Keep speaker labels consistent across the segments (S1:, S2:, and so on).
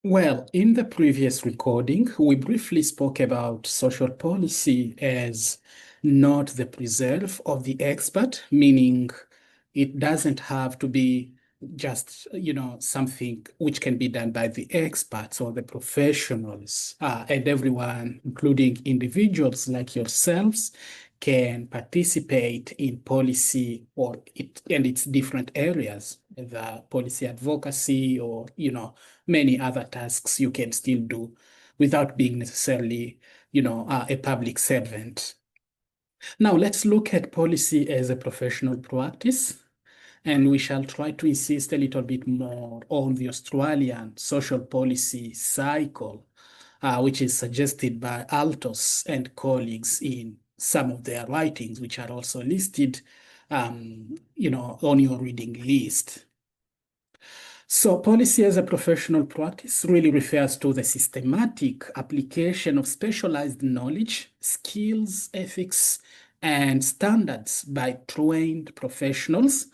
S1: Well, in the previous recording, we briefly spoke about social policy as not the preserve of the expert, meaning it doesn't have to be just, something which can be done by the experts or the professionals, and everyone, including individuals like yourselves, can participate in policy or its different areas, the policy advocacy or, many other tasks you can still do without being necessarily, a public servant. Now, let's look at policy as a professional practice, and we shall try to insist a little bit more on the Australian social policy cycle, which is suggested by Altos and colleagues in some of their writings, which are also listed, on your reading list. So policy as a professional practice really refers to the systematic application of specialized knowledge, skills, ethics, and standards by trained professionals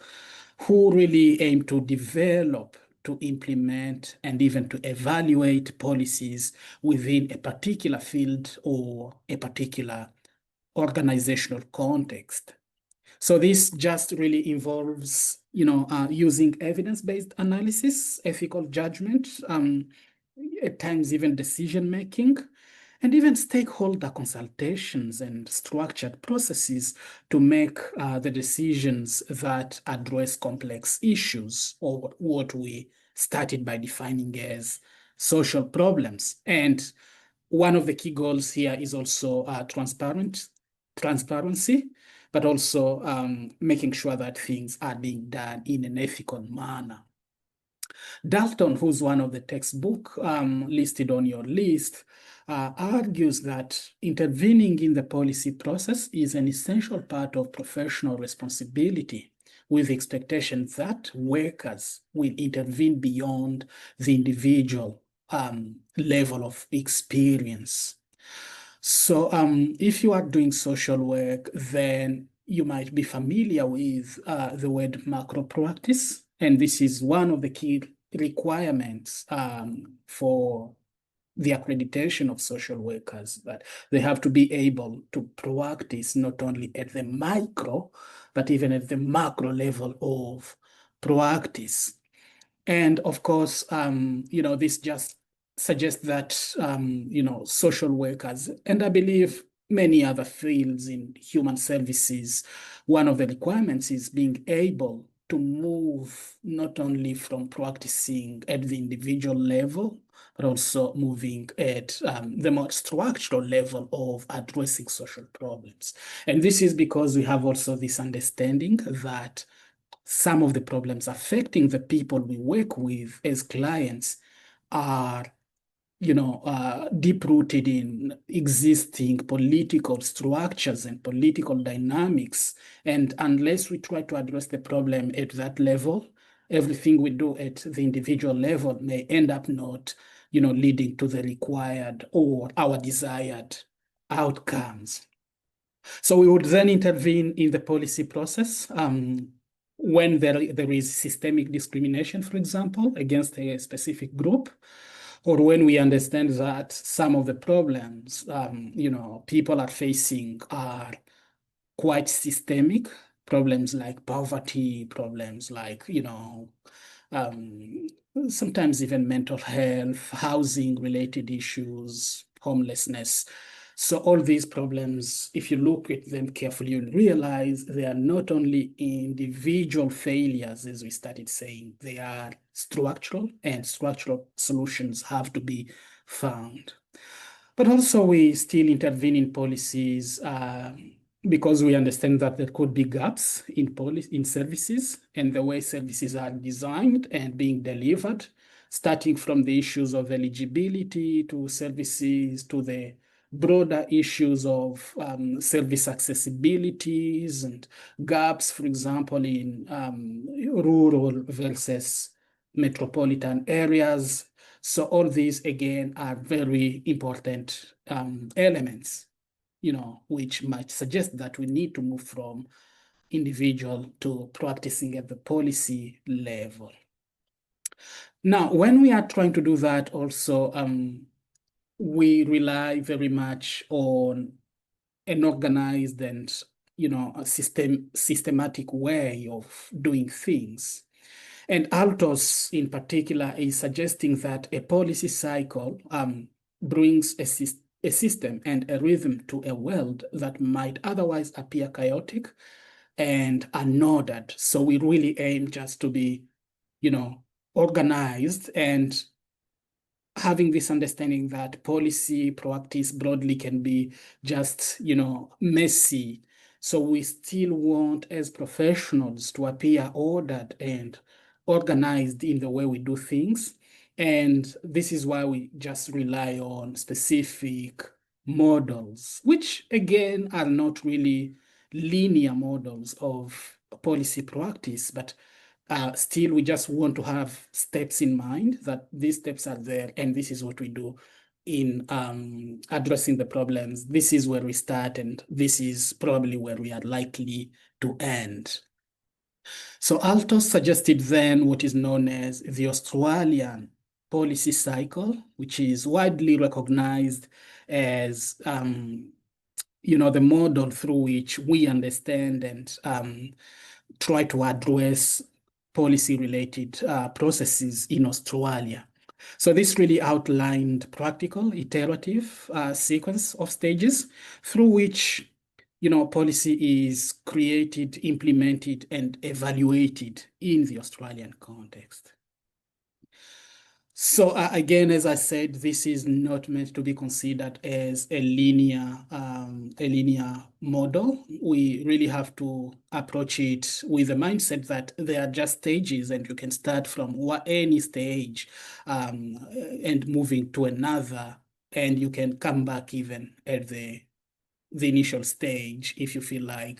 S1: who really aim to develop, to implement, and even to evaluate policies within a particular field or a particular organizational context. So this just really involves, using evidence-based analysis, ethical judgment, at times even decision-making, and even stakeholder consultations and structured processes to make the decisions that address complex issues, or what we started by defining as social problems. And one of the key goals here is also transparency, but also making sure that things are being done in an ethical manner. Dalton, who's one of the textbook listed on your list, argues that intervening in the policy process is an essential part of professional responsibility, with the expectation that workers will intervene beyond the individual level of experience. So if you are doing social work, then you might be familiar with the word macro practice. And this is one of the key requirements for the accreditation of social workers, that they have to be able to practice not only at the micro, but even at the macro level of practice. And of course, this just suggests that, social workers, and I believe many other fields in human services, one of the requirements is being able to move not only from practicing at the individual level, but also moving at the more structural level of addressing social problems. And this is because we have also this understanding that some of the problems affecting the people we work with as clients are, deep-rooted in existing political structures and political dynamics. And unless we try to address the problem at that level, everything we do at the individual level may end up not, leading to the required or our desired outcomes. So we would then intervene in the policy process when there is systemic discrimination, for example, against a specific group, or when we understand that some of the problems people are facing are quite systemic, problems like poverty, problems like sometimes even mental health, housing related issues, homelessness. So all these problems, if you look at them carefully, you'll realize they are not only individual failures, as we started saying, they are structural, and structural solutions have to be found. But also we still intervene in policies because we understand that there could be gaps in services and the way services are designed and being delivered, starting from the issues of eligibility to services, to the broader issues of service accessibilities and gaps, for example, in rural versus metropolitan areas. So all these, again, are very important elements, which might suggest that we need to move from individual to practicing at the policy level. Now, when we are trying to do that also, we rely very much on an organized and a systematic way of doing things. And Altos in particular is suggesting that a policy cycle brings a system and a rhythm to a world that might otherwise appear chaotic and unordered. So we really aim just to be, organized and having this understanding that policy practice broadly can be just, messy. So we still want as professionals to appear ordered and organized in the way we do things. And this is why we just rely on specific models, which again are not really linear models of policy practice, but still, we just want to have steps in mind that these steps are there, and this is what we do in addressing the problems. This is where we start, and this is probably where we are likely to end. So Altos suggested then what is known as the Australian policy cycle, which is widely recognized as the model through which we understand and try to address policy-related processes in Australia. So this really outlined practical, iterative sequence of stages through which policy is created, implemented, and evaluated in the Australian context. So again, as I said, this is not meant to be considered as a linear model. We really have to approach it with the mindset that there are just stages, and you can start from any stage and moving to another, and you can come back even at the initial stage if you feel like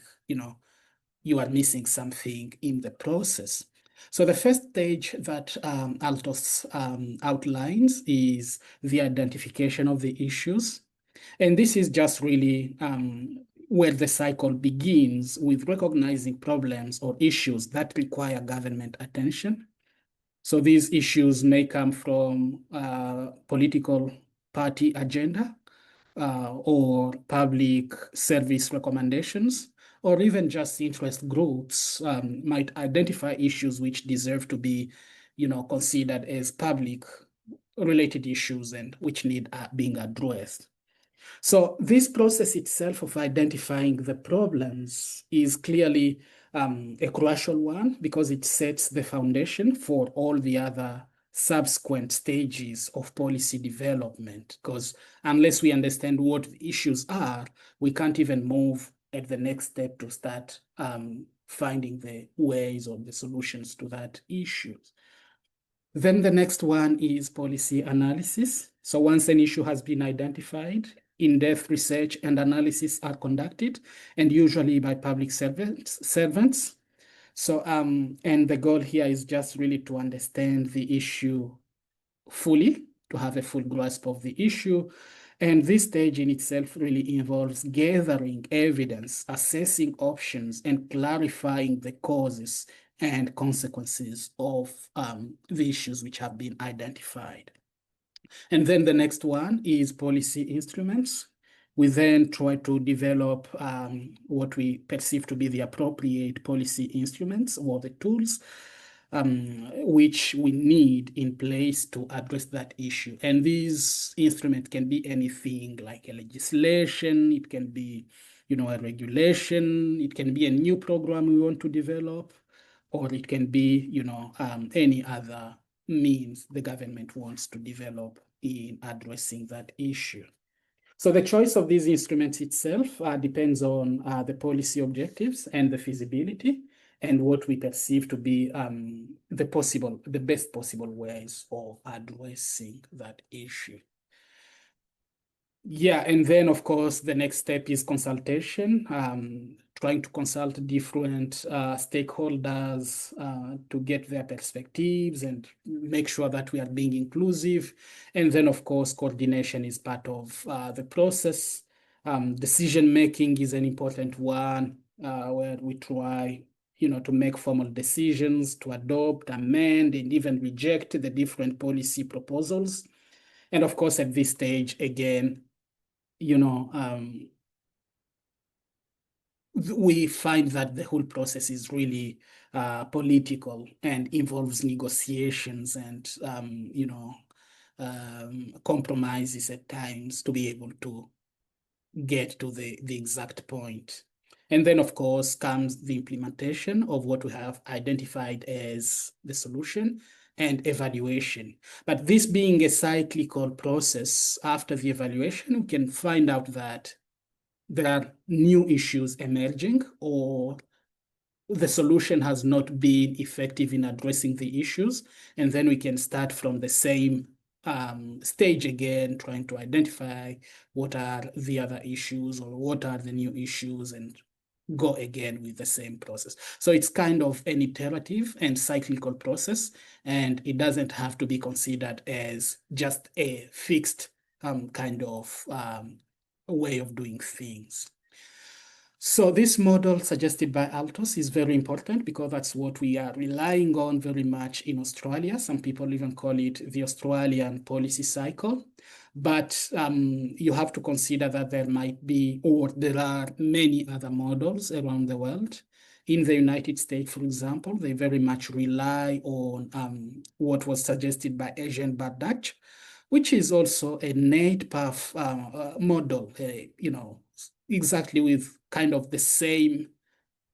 S1: you are missing something in the process. So the first stage that Altos outlines is the identification of the issues. And this is just really where the cycle begins with recognizing problems or issues that require government attention. So these issues may come from political party agenda or public service recommendations, or even just interest groups might identify issues which deserve to be, considered as public related issues and which need being addressed. So this process itself of identifying the problems is clearly a crucial one because it sets the foundation for all the other subsequent stages of policy development. Because unless we understand what the issues are, we can't even move at the next step to start finding the ways or the solutions to that issue. Then the next one is policy analysis. So once an issue has been identified, in-depth research and analysis are conducted, and usually by public servants. So, and the goal here is just really to understand the issue fully, to have a full grasp of the issue. And this stage in itself really involves gathering evidence, assessing options, and clarifying the causes and consequences of the issues which have been identified. And then the next one is policy instruments. We then try to develop what we perceive to be the appropriate policy instruments or the tools which we need in place to address that issue. And these instruments can be anything like a legislation, it can be, a regulation, it can be a new program we want to develop, or it can be, any other means the government wants to develop in addressing that issue. So the choice of these instruments itself depends on the policy objectives and the feasibility and what we perceive to be the best possible ways of addressing that issue. Yeah, and then of course the next step is consultation, trying to consult different stakeholders to get their perspectives and make sure that we are being inclusive. And then of course coordination is part of the process. Decision making is an important one where we try, to make formal decisions, to adopt, amend, and even reject the different policy proposals. And of course, at this stage, again, we find that the whole process is really political and involves negotiations and compromises at times to be able to get to the exact point. And then, of course, comes the implementation of what we have identified as the solution and evaluation. But this being a cyclical process, after the evaluation, we can find out that there are new issues emerging, or the solution has not been effective in addressing the issues. And then we can start from the same stage again, trying to identify what are the other issues or what are the new issues, and go again with the same process. So it's kind of an iterative and cyclical process, and it doesn't have to be considered as just a fixed kind of way of doing things. So this model suggested by Altos is very important because that's what we are relying on very much in Australia. Some people even call it the Australian policy cycle. But you have to consider that there might be, or there are many other models around the world. In the United States, for example, they very much rely on what was suggested by Etienne Bardach, which is also an 8-path model, exactly with kind of the same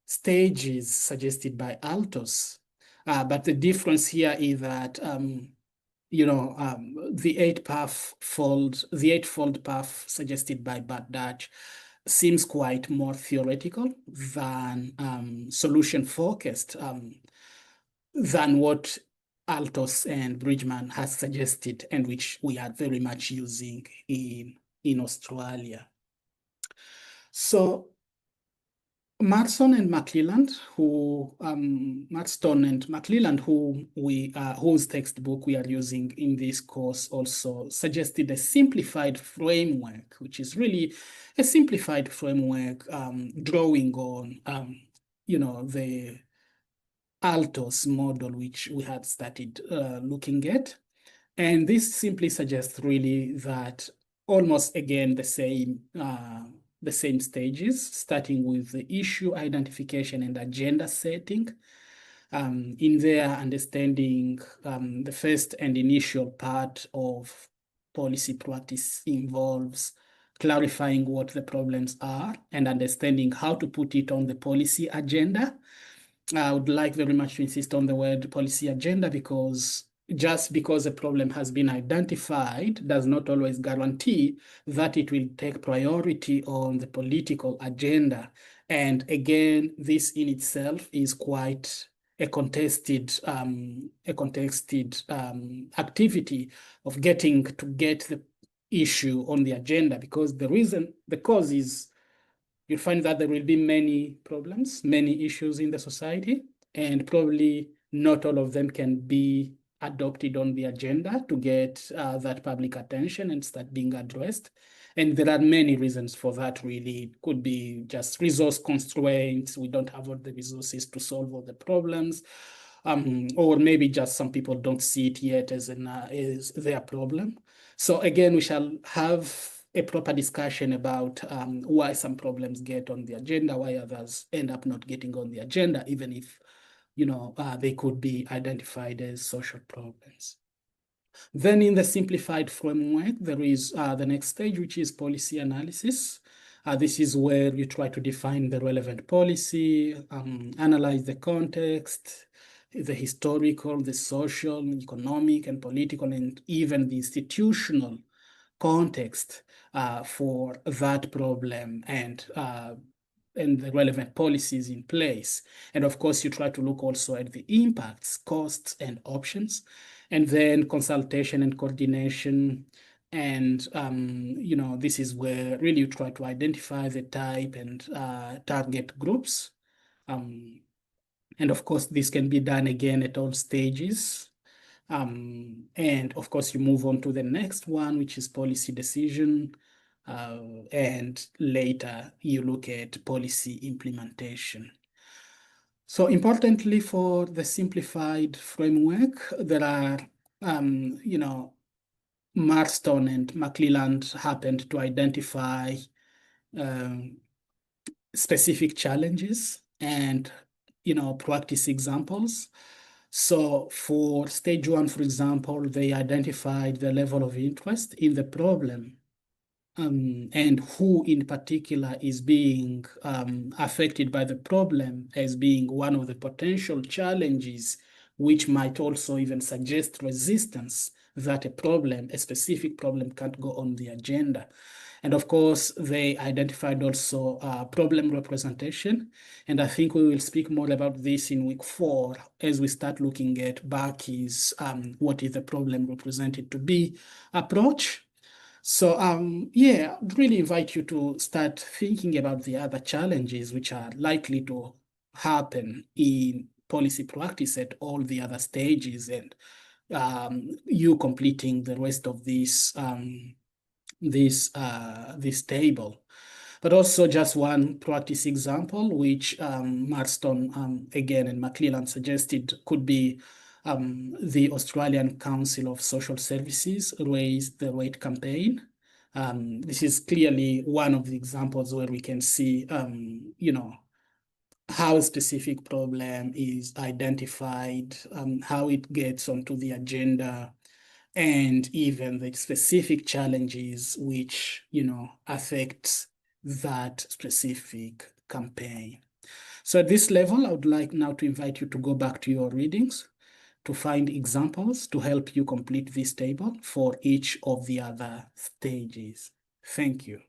S1: stages suggested by Altos. But the difference here is that the eightfold path suggested by Bardach seems quite more theoretical than solution focused, than what Altos and Bridgman has suggested, and which we are very much using in Australia. So Marston and McClelland, whose textbook we are using in this course, also suggested a simplified framework, which is really a simplified framework drawing on, the Altos model, which we had started looking at. And this simply suggests really that almost again the same stages, starting with the issue identification and agenda setting. In their understanding, the first and initial part of policy practice involves clarifying what the problems are and understanding how to put it on the policy agenda. I would like very much to insist on the word policy agenda, because just because a problem has been identified does not always guarantee that it will take priority on the political agenda. And again, this in itself is quite a contested activity of getting the issue on the agenda, because the cause is, you find that there will be many problems, many issues in the society, and probably not all of them can be adopted on the agenda to get that public attention and start being addressed. And there are many reasons for that, really. It could be just resource constraints. We don't have all the resources to solve all the problems. Or maybe just some people don't see it yet as their problem. So again, we shall have a proper discussion about why some problems get on the agenda, why others end up not getting on the agenda, even if they could be identified as social problems. Then in the simplified framework, there is the next stage, which is policy analysis. This is where you try to define the relevant policy, analyze the context, the historical, the social, economic, and political, and even the institutional context for that problem, and the relevant policies in place. And of course, you try to look also at the impacts, costs, and options, and then consultation and coordination. And, this is where really you try to identify the type and target groups. And of course, this can be done again at all stages. And of course, you move on to the next one, which is policy decision. And later you look at policy implementation. So importantly, for the simplified framework, there are, Marston and McClelland happened to identify um, specific challenges and, practice examples. So for stage one, for example, they identified the level of interest in the problem, and who in particular is being affected by the problem as being one of the potential challenges, which might also even suggest resistance that a specific problem can't go on the agenda. And of course, they identified also problem representation. And I think we will speak more about this in week 4 as we start looking at Bakke's what is the problem represented to be approach. So yeah, I'd really invite you to start thinking about the other challenges which are likely to happen in policy practice at all the other stages, and you completing the rest of this table. But also just one practice example, which Marston again and McClelland suggested could be the Australian Council of Social Services Raise the Rate campaign. This is clearly one of the examples where we can see, how a specific problem is identified, how it gets onto the agenda, and even the specific challenges which, affect that specific campaign. So at this level, I would like now to invite you to go back to your readings to find examples to help you complete this table for each of the other stages. Thank you.